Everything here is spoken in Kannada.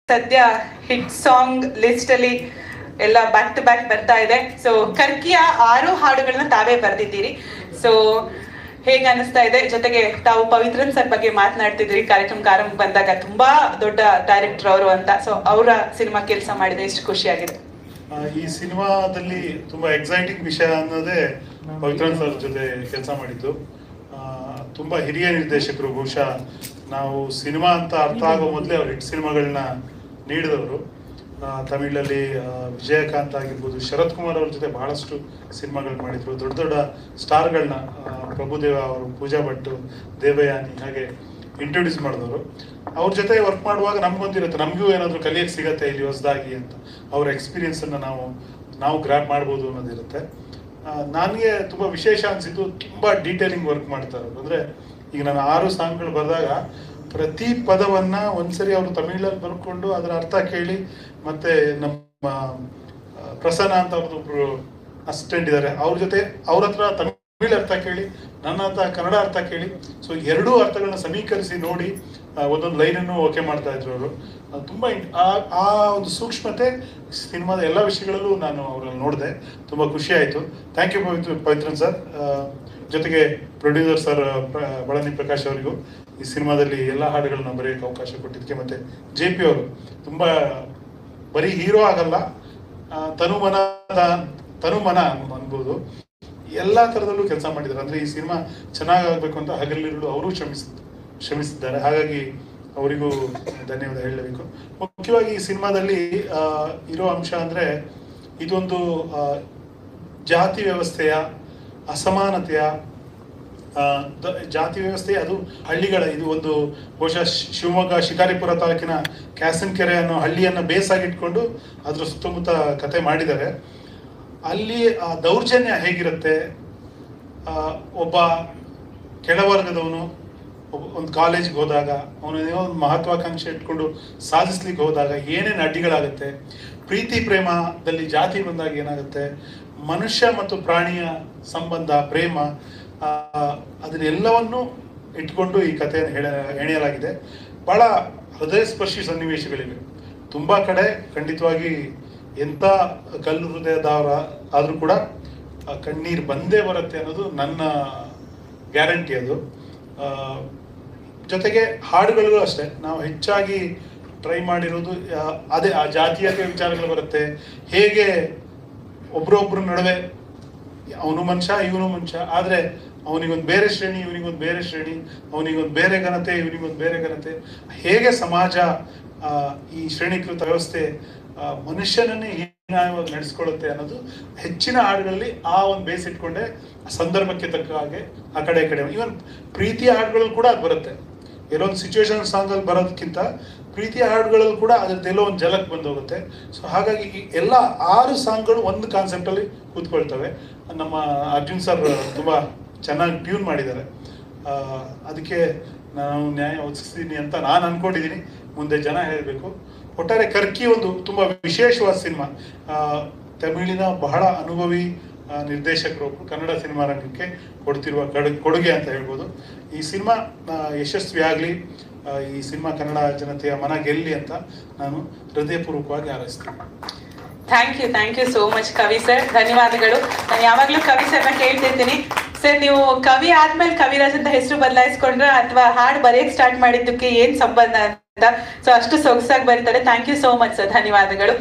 ಸದ್ಯ ಹಿಟ್ ಸಾಂಗ್ ಲಿಸ್ಟ್ ಅಲ್ಲಿ ಎಲ್ಲ ಬ್ಯಾಕ್ ಟು ಬ್ಯಾಕ್ ಬರ್ತಾ ಇದೆ. ಸೊ ಕರ್ಕಿಯ 6 ಹಾಡುಗಳನ್ನ ತಾವೇ ಬರೆದಿದ್ದೀರಿ. ಸೊ ಹೇಗೆ ಅನಿಸ್ತಾ ಇದೆ? ಜೊತೆಗೆ ತಾವು ಪವಿತ್ರನ್ ಸರ್ ಬಗ್ಗೆ ಮಾತನಾಡ್ತಿದ್ರಿ ಕಾರ್ಯಕ್ರಮ ಆರಂಭ ಬಂದಾಗ, ತುಂಬಾ ದೊಡ್ಡ ಡೈರೆಕ್ಟರ್ ಅವರು ಅಂತ. ಸೊ ಅವರ ಸಿನಿಮಾ ಕೆಲಸ ಮಾಡಿದ್ರೆ ಎಷ್ಟು ಖುಷಿಯಾಗಿದೆ? ಈ ಸಿನಿಮಾದಲ್ಲಿ ತುಂಬಾ ಎಕ್ಸೈಟಿಂಗ್ ವಿಷಯ ಅನ್ನೋದೇ ಪವಿತ್ರನ್ ಸರ್ ಜೊತೆ ಕೆಲಸ ಮಾಡಿದ್ದು. ತುಂಬಾ ಹಿರಿಯ ನಿರ್ದೇಶಕರು. ಬಹುಶಃ ನಾವು ಸಿನಿಮಾ ಅಂತ ಅರ್ಥ ಆಗೋ ಮೊದಲೇ ಅವ್ರು ಹಿಟ್ ಸಿನಿಮಾಗಳನ್ನ ನೀಡಿದವರು. ತಮಿಳಲ್ಲಿ ವಿಜಯಕಾಂತ್ ಆಗಿರ್ಬೋದು, ಶರತ್ ಕುಮಾರ್ ಅವ್ರ ಜೊತೆ ಬಹಳಷ್ಟು ಸಿನಿಮಾಗಳು ಮಾಡಿದ್ರು. ದೊಡ್ಡ ದೊಡ್ಡ ಸ್ಟಾರ್ಗಳನ್ನ ಪ್ರಭುದೇವ ಅವರು, ಪೂಜಾ ಭಟ್, ದೇವಯಾನಿ ಹಾಗೆ ಇಂಟ್ರೊಡ್ಯೂಸ್ ಮಾಡಿದವರು. ಅವ್ರ ಜೊತೆ ವರ್ಕ್ ಮಾಡುವಾಗ ನಮ್ಗೊಂದಿರುತ್ತೆ, ನಮಗೂ ಏನಾದರೂ ಕಲಿಯಕ್ಕೆ ಸಿಗತ್ತೆ ಇಲ್ಲಿ ಹೊಸದಾಗಿ ಅಂತ. ಅವ್ರ ಎಕ್ಸ್ಪೀರಿಯನ್ಸನ್ನು ನಾವು ಗ್ರ್ಯಾಪ್ ಮಾಡ್ಬೋದು ಅನ್ನೋದಿರುತ್ತೆ. ನನಗೆ ತುಂಬ ವಿಶೇಷ ಅನಿಸಿದ್ದು, ತುಂಬ ಡೀಟೇಲಿಂಗ್ ವರ್ಕ್ ಮಾಡ್ತಾರೆ. ಅಂದರೆ ಈಗ ನಾನು 6 ಸಾಂಗ್ಗಳು ಬರೆದಾಗ ಪ್ರತಿ ಪದವನ್ನ ಒಂದ್ಸರಿ ಅವರು ತಮಿಳಲ್ಲಿ ಬರ್ಕೊಂಡು ಅದರ ಅರ್ಥ ಕೇಳಿ, ಮತ್ತೆ ನಮ್ಮ ಪ್ರಸನ್ನ ಅಂತ ಅವ್ರದ್ದೊಬ್ರು ಅಸಿಸ್ಟೆಂಟ್ ಇದ್ದಾರೆ, ಅವ್ರ ಜೊತೆ ಅವ್ರ ಹತ್ರ ತಮಿಳ್ ಅರ್ಥ ಕೇಳಿ, ನನ್ನ ಹತ್ರ ಕನ್ನಡ ಅರ್ಥ ಕೇಳಿ, ಸೊ ಎರಡೂ ಅರ್ಥಗಳನ್ನ ಸಮೀಕರಿಸಿ ನೋಡಿ ಒಂದೊಂದು ಲೈನನ್ನು ಓಕೆ ಮಾಡ್ತಾ ಇದ್ರು ಅವರು. ತುಂಬ ಆ ಒಂದು ಸೂಕ್ಷ್ಮತೆ ಸಿನಿಮಾದ ಎಲ್ಲ ವಿಷಯಗಳಲ್ಲೂ ನಾನು ಅವರಲ್ಲಿ ನೋಡಿದೆ. ತುಂಬ ಖುಷಿ ಆಯಿತು. Thank you Pavithran sir. ಜೊತೆಗೆ ಪ್ರೊಡ್ಯೂಸರ್ ಸರ್ ಬಳನಿ ಪ್ರಕಾಶ್ ಅವರಿಗೂ ಈ ಸಿನಿಮಾದಲ್ಲಿ ಎಲ್ಲ ಹಾಡುಗಳನ್ನ ಬರೆಯೋಕ್ಕೆ ಅವಕಾಶ ಕೊಟ್ಟಿದ್ದಕ್ಕೆ, ಮತ್ತೆ JP ಅವರು ತುಂಬ ಬರೀ ಹೀರೋ ಆಗಲ್ಲ, ತನುಮನ ಅನ್ಬೋದು, ಎಲ್ಲ ಥರದಲ್ಲೂ ಕೆಲಸ ಮಾಡಿದ್ದಾರೆ. ಅಂದರೆ ಈ ಸಿನಿಮಾ ಚೆನ್ನಾಗಾಗಬೇಕು ಅಂತ ಹಗಲಿರುಳು ಅವರು ಶ್ರಮಿಸಿದ್ದಾರೆ. ಹಾಗಾಗಿ ಅವರಿಗೂ ಧನ್ಯವಾದ ಹೇಳಬೇಕು. ಮುಖ್ಯವಾಗಿ ಈ ಸಿನಿಮಾದಲ್ಲಿ ಇರೋ ಅಂಶ ಅಂದರೆ, ಇದೊಂದು ಜಾತಿ ವ್ಯವಸ್ಥೆಯ ಅಸಮಾನತೆಯ ಜಾತಿ ವ್ಯವಸ್ಥೆ, ಅದು ಹಳ್ಳಿಗಳ, ಇದು ಒಂದು ಬಹುಶಃ ಶಿವಮೊಗ್ಗ ಶಿಕಾರಿಪುರ ತಾಲೂಕಿನ ಕ್ಯಾಸನ್ಕೆರೆ ಅನ್ನೋ ಹಳ್ಳಿಯನ್ನು ಬೇಸಾಗಿಟ್ಕೊಂಡು ಅದ್ರ ಸುತ್ತಮುತ್ತ ಕತೆ ಮಾಡಿದ್ದಾರೆ. ಅಲ್ಲಿ ದೌರ್ಜನ್ಯ ಹೇಗಿರುತ್ತೆ, ಒಬ್ಬ ಕೆಳವರ್ಗದವನು ಒಂದು ಕಾಲೇಜ್ಗೆ ಹೋದಾಗ, ಅವನೇನೋ ಒಂದು ಮಹತ್ವಾಕಾಂಕ್ಷೆ ಇಟ್ಕೊಂಡು ಸಾಧಿಸ್ಲಿಕ್ಕೆ ಹೋದಾಗ ಏನೇನು ಅಡ್ಡಿಗಳಾಗುತ್ತೆ, ಪ್ರೀತಿ ಪ್ರೇಮದಲ್ಲಿ ಜಾತಿ ಬಂದಾಗ ಏನಾಗುತ್ತೆ, ಮನುಷ್ಯ ಮತ್ತು ಪ್ರಾಣಿಯ ಸಂಬಂಧ, ಪ್ರೇಮ, ಅದನ್ನೆಲ್ಲವನ್ನು ಇಟ್ಕೊಂಡು ಈ ಕಥೆಯನ್ನು ಹೆಣೆಯಲಾಗಿದೆ. ಬಹಳ ಹೃದಯಸ್ಪರ್ಶಿ ಸನ್ನಿವೇಶಗಳಿವೆ. ತುಂಬ ಕಡೆ ಖಂಡಿತವಾಗಿ ಎಂಥ ಕಲ್ಲು ಹೃದಯದವರ ಆದರೂ ಕೂಡ ಕಣ್ಣೀರು ಬಂದೇ ಬರುತ್ತೆ ಅನ್ನೋದು ನನ್ನ ಗ್ಯಾರಂಟಿ. ಅದು ಜೊತೆಗೆ ಹಾಡುಗಳಿಗೂ ಅಷ್ಟೇ ನಾವು ಹೆಚ್ಚಾಗಿ ಟ್ರೈ ಮಾಡಿರೋದು ಅದೇ, ಆ ಜಾತೀಯತೆ ವಿಚಾರಗಳು ಬರುತ್ತೆ. ಹೇಗೆ ಒಬ್ರೊಬ್ರ ನಡುವೆ ಅವನು ಮನುಷ್ಯ, ಇವನು ಮನುಷ್ಯ, ಆದರೆ ಅವನಿಗೊಂದು ಬೇರೆ ಶ್ರೇಣಿ, ಇವನಿಗೊಂದು ಬೇರೆ ಶ್ರೇಣಿ, ಅವನಿಗೊಂದು ಬೇರೆ ಘನತೆ, ಇವನಿಗೊಂದು ಬೇರೆ ಘನತೆ, ಹೇಗೆ ಸಮಾಜ ಈ ಶ್ರೇಣೀಕೃತ ವ್ಯವಸ್ಥೆ ಮನುಷ್ಯನನ್ನೇ ಹೀನಾಯವಾಗಿ ನಡೆಸ್ಕೊಳ್ಳುತ್ತೆ ಅನ್ನೋದು ಹೆಚ್ಚಿನ ಹಾಡುಗಳಲ್ಲಿ ಆ ಒಂದು ಬೇಸ್ ಇಟ್ಕೊಂಡೆ ಸಂದರ್ಭಕ್ಕೆ ತಕ್ಕ ಹಾಗೆ ಆ ಕಡೆ ಈವನ್ ಪ್ರೀತಿಯ ಹಾಡುಗಳಲ್ಲಿ ಕೂಡ ಅದು ಬರುತ್ತೆ. ಎಲ್ಲೊಂದು ಸಿಚುವೇಶನ್ ಸಾಂಗಲ್ಲಿ ಬರೋದಕ್ಕಿಂತ ಪ್ರೀತಿಯ ಹಾಡುಗಳಲ್ಲಿ ಕೂಡ ಅದರದ್ದೆಲ್ಲೋ ಒಂದು ಜಲಕ್ ಬಂದೋಗುತ್ತೆ. ಸೊ ಹಾಗಾಗಿ ಎಲ್ಲ 6 ಸಾಂಗ್ಗಳು ಒಂದು ಕಾನ್ಸೆಪ್ಟಲ್ಲಿ ಕೂತ್ಕೊಳ್ತವೆ. ನಮ್ಮ ಅರ್ಜುನ್ ಸರ್ ತುಂಬ ಚೆನ್ನಾಗಿ ಟ್ಯೂನ್ ಮಾಡಿದ್ದಾರೆ. ಅದಕ್ಕೆ ನಾನು ನ್ಯಾಯ ಒದಗಿಸ್ತೀನಿ ಅಂತ ನಾನು ಅಂದ್ಕೊಂಡಿದ್ದೀನಿ. ಮುಂದೆ ಜನ ಹೇಳಬೇಕು. ಒಟ್ಟಾರೆ ಕರ್ಕಿ ಒಂದು ತುಂಬ ವಿಶೇಷವಾದ ಸಿನಿಮಾ. ತಮಿಳಿನ ಬಹಳ ಅನುಭವಿ ನಿರ್ದೇಶಕರೊಬ್ಬರು ಕನ್ನಡ ಸಿನಿಮಾ ರಂಗಕ್ಕೆ ಕೊಡ್ತಿರುವ ಕೊಡುಗೆ ಅಂತ ಹೇಳ್ಬೋದು. ಈ ಸಿನಿಮಾ ಯಶಸ್ವಿ ಆಗಲಿ, ಈ ಸಿನಿಮಾ ಕನ್ನಡ ಜನತೆಯ ಮನ ಗೆಲ್ಲಿ ಅಂತ ನಾನು ಹೃದಯಪೂರ್ವಕವಾಗಿ ಹಾರೈಸ್ತೀನಿ. ಥ್ಯಾಂಕ್ ಯು ಸೋ ಮಚ್ ಕವಿ ಸರ್. ಧನ್ಯವಾದಗಳು. ನಾನು ಯಾವಾಗಲೂ ಕವಿ ಸರ್ನ ಕೇಳ್ತಿರ್ತೀನಿ, ಸರ್ ನೀವು ಕವಿ ಆದ್ಮೇಲೆ ಕವಿರಾಜ್ ಅಂತ ಹೆಸರು ಬದಲಾಯಿಸ್ಕೊಂಡ್ರ ಅಥವಾ ಹಾಡು ಬರೆಯಕ್ಕೆ ಸ್ಟಾರ್ಟ್ ಮಾಡಿದ್ದಕ್ಕೆ ಏನ್ ಸಂಬಂಧ ಅಂತ. ಸೊ ಅಷ್ಟು ಸೊಗಸಾಗಿ ಬರೀತಾರೆ. Thank you so much sir. ಧನ್ಯವಾದಗಳು.